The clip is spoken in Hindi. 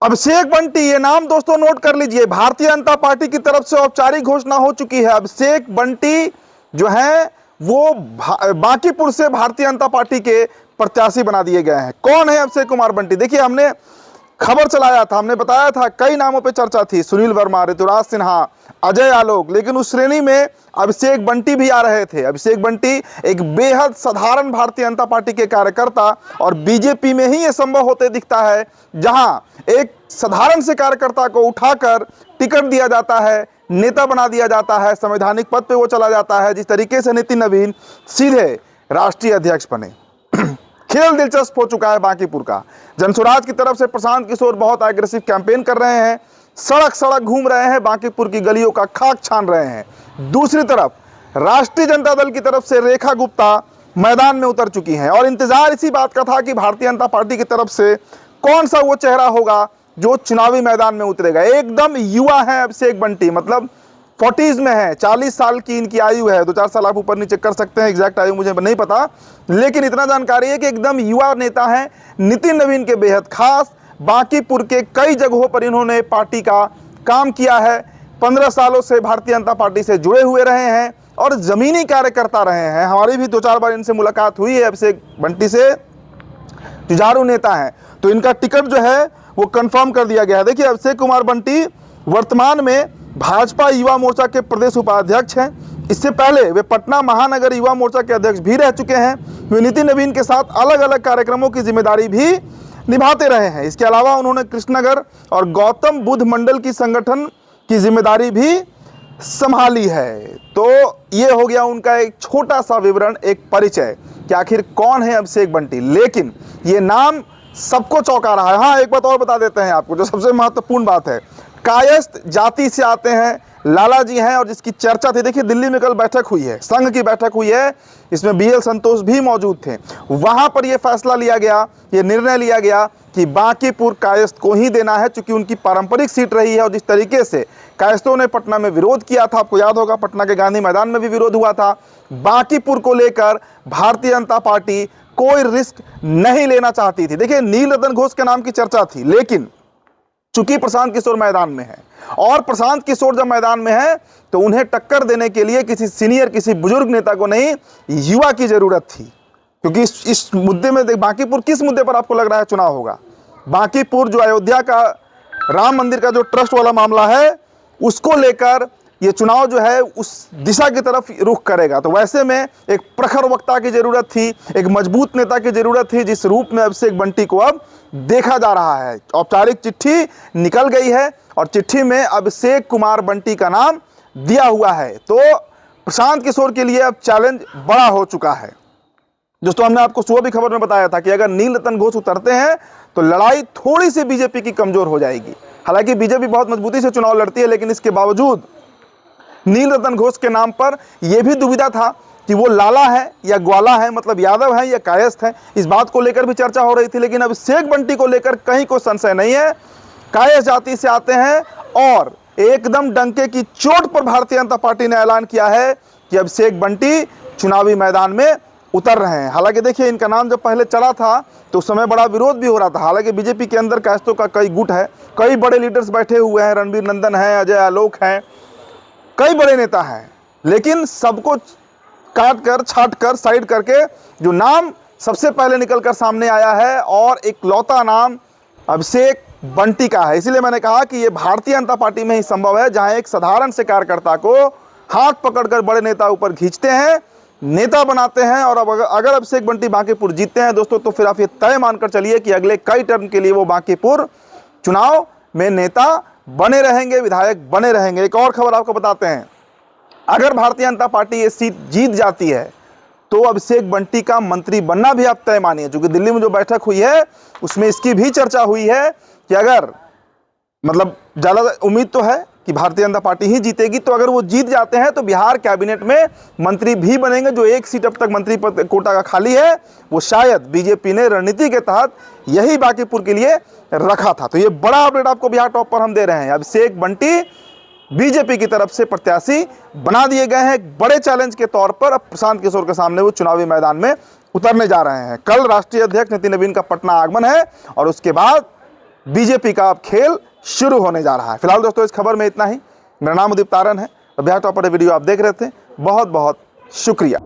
अभिषेक बंटी, ये नाम दोस्तों नोट कर लीजिए। भारतीय जनता पार्टी की तरफ से औपचारिक घोषणा हो चुकी है। अभिषेक बंटी जो है वो बांकीपुर से भारतीय जनता पार्टी के प्रत्याशी बना दिए गए हैं। कौन है अभिषेक कुमार बंटी? देखिए, हमने खबर चलाया था, हमने बताया था, कई नामों पे चर्चा थी, सुनील वर्मा, ऋतुराज सिन्हा, अजय आलोक, लेकिन उस श्रेणी में अभिषेक बंटी भी आ रहे थे। अभिषेक बंटी एक बेहद साधारण भारतीय जनता पार्टी के कार्यकर्ता, और बीजेपी में ही यह संभव होते दिखता है जहां एक साधारण से कार्यकर्ता को उठाकर टिकट दिया जाता है, नेता बना दिया जाता है, संवैधानिक पद पे वो चला जाता है। जिस तरीके से नितिन नवीन सीधे राष्ट्रीय अध्यक्ष बने, खेल दिलचस्प हो चुका है बांकीपुर का। जनसुराज की तरफ से प्रशांत किशोर बहुत एग्रेसिव कैंपेन कर रहे हैं, सड़क सड़क घूम रहे हैं, बांकीपुर की गलियों का खाक छान रहे हैं। दूसरी तरफ राष्ट्रीय जनता दल की तरफ से रेखा गुप्ता मैदान में उतर चुकी हैं, और इंतजार इसी बात का था कि भारतीय जनता पार्टी की तरफ से कौन सा वो चेहरा होगा जो चुनावी मैदान में उतरेगा। एकदम युवा है अभिषेक बंटी, मतलब 40s में है, 40 साल की इनकी आयु है। 2-4 साल आप ऊपर नीचे कर सकते हैं, एग्जैक्ट आयु मुझे नहीं पता, लेकिन इतना जानकारी है कि एकदम युवा नेता हैं, नितिन नवीन के बेहद खास। बांकीपुर के कई जगहों पर इन्होंने पार्टी का काम किया है, 15 सालों से भारतीय जनता पार्टी से जुड़े हुए रहे हैं और जमीनी कार्यकर्ता रहे हैं। हमारी भी 2-4 बार इनसे मुलाकात हुई है अभिषेक बंटी से, जुझारू नेता हैं, तो इनका टिकट जो है वो कंफर्म कर दिया गया है। देखिए, अभिषेक कुमार बंटी वर्तमान में भाजपा युवा मोर्चा के प्रदेश उपाध्यक्ष हैं। इससे पहले वे पटना महानगर युवा मोर्चा के अध्यक्ष भी रह चुके हैं। वे नितिन नवीन के साथ अलग अलग कार्यक्रमों की जिम्मेदारी भी निभाते रहे हैं। इसके अलावा उन्होंने कृष्णनगर और गौतम बुद्ध मंडल की संगठन की जिम्मेदारी भी संभाली है। तो ये हो गया उनका एक छोटा सा विवरण, एक परिचय कि आखिर कौन है अभिषेक बंटी। लेकिन ये नाम सबको चौंका रहा है। हाँ, एक बात और बता देते हैं आपको, जो सबसे महत्वपूर्ण बात है, कायस्थ जाति से आते हैं, लाला जी हैं, और जिसकी चर्चा थी, देखिए दिल्ली में कल बैठक हुई है, संघ की बैठक हुई है, इसमें BL संतोष भी मौजूद थे। वहां पर यह फैसला लिया गया, ये निर्णय लिया गया कि बांकीपुर कायस्थ को ही देना है, चूंकि उनकी पारंपरिक सीट रही है। और जिस तरीके से कायस्थों ने पटना में विरोध किया था, आपको याद होगा, पटना के गांधी मैदान में भी विरोध हुआ था, बांकीपुर को लेकर भारतीय जनता पार्टी कोई रिस्क नहीं लेना चाहती थी। देखिए, नील रतन घोष के नाम की चर्चा थी, लेकिन चूंकि प्रशांत किशोर मैदान में है, और प्रशांत किशोर जब मैदान में है तो उन्हें टक्कर देने के लिए किसी सीनियर, किसी बुजुर्ग नेता को नहीं, युवा की जरूरत थी। क्योंकि इस मुद्दे में बांकीपुर, किस मुद्दे पर आपको लग रहा है चुनाव होगा? बांकीपुर जो अयोध्या का राम मंदिर का जो ट्रस्ट वाला मामला है, उसको लेकर ये चुनाव जो है उस दिशा की तरफ रुख करेगा। तो वैसे में एक प्रखर वक्ता की जरूरत थी, एक मजबूत नेता की जरूरत थी, जिस रूप में अभिषेक बंटी को अब देखा जा रहा है। औपचारिक चिट्ठी निकल गई है और चिट्ठी में अभिषेक कुमार बंटी का नाम दिया हुआ है। तो प्रशांत किशोर के लिए अब चैलेंज बड़ा हो चुका है। दोस्तों, हमने आपको सुबह भी खबर में बताया था कि अगर नील रतन घोष उतरते हैं तो लड़ाई थोड़ी सी बीजेपी की कमजोर हो जाएगी। हालांकि बीजेपी बहुत मजबूती से चुनाव लड़ती है, लेकिन इसके बावजूद नील रतन घोष के नाम पर यह भी दुविधा था कि वो लाला है या ग्वाला है, मतलब यादव है या कायस्थ है। इस बात को लेकर भी चर्चा हो रही थी, लेकिन अब अभिषेक बंटी को लेकर कहीं कोई संशय नहीं है। कायस्थ जाति से आते हैं, और एकदम डंके की चोट पर भारतीय जनता पार्टी ने ऐलान किया है कि अभिषेक बंटी चुनावी मैदान में उतर रहे हैं। हालांकि देखिए, इनका नाम जब पहले चला था तो उस समय बड़ा विरोध भी हो रहा था। हालांकि बीजेपी के अंदर कायस्थों का कई गुट है, कई बड़े लीडर्स बैठे हुए हैं, रणबीर नंदन है, अजय आलोक हैं, कई बड़े नेता हैं, लेकिन सबको काट कर, छाट कर, साइड करके जो नाम सबसे पहले निकलकर सामने आया है, और एक लौता नाम अभिषेक बंटी का है। इसलिए मैंने कहा कि ये भारतीय जनता पार्टी में ही संभव है, जहां एक साधारण से कार्यकर्ता को हाथ पकड़कर बड़े नेता ऊपर खींचते हैं, नेता बनाते हैं। और अब अगर अभिषेक बंटी बांकीपुर जीतते हैं दोस्तों, तो फिर आप ये तय मानकर चलिए कि अगले कई टर्म के लिए वो बांकीपुर चुनाव में नेता बने रहेंगे, विधायक बने रहेंगे। एक और खबर आपको बताते हैं, अगर भारतीय जनता पार्टी ये सीट जीत जाती है तो अभिषेक बंटी का मंत्री बनना भी आप तय मानिए। क्योंकि दिल्ली में जो बैठक हुई है उसमें इसकी भी चर्चा हुई है कि अगर, मतलब ज़्यादा उम्मीद तो है कि भारतीय जनता पार्टी ही जीतेगी, तो अगर वो जीत जाते हैं तो बिहार कैबिनेट में मंत्री भी बनेंगे। जो एक सीट अब तक मंत्री पद कोटा का खाली है, वो शायद बीजेपी ने रणनीति के तहत यही बांकीपुर के लिए रखा था। तो ये बड़ा अपडेट आपको बिहार टॉप पर हम दे रहे हैं। अभिषेक बंटी बीजेपी की तरफ से प्रत्याशी बना दिए गए हैं। एक बड़े चैलेंज के तौर पर अब प्रशांत किशोर के सामने वो चुनावी मैदान में उतरने जा रहे हैं। कल राष्ट्रीय अध्यक्ष नितिन नवीन का पटना आगमन है, और उसके बाद बीजेपी का अब खेल शुरू होने जा रहा है। फिलहाल दोस्तों इस खबर में इतना ही। मेरा नाम उदित तारन है। बिहार टॉपर वीडियो आप देख रहे थे। बहुत बहुत शुक्रिया।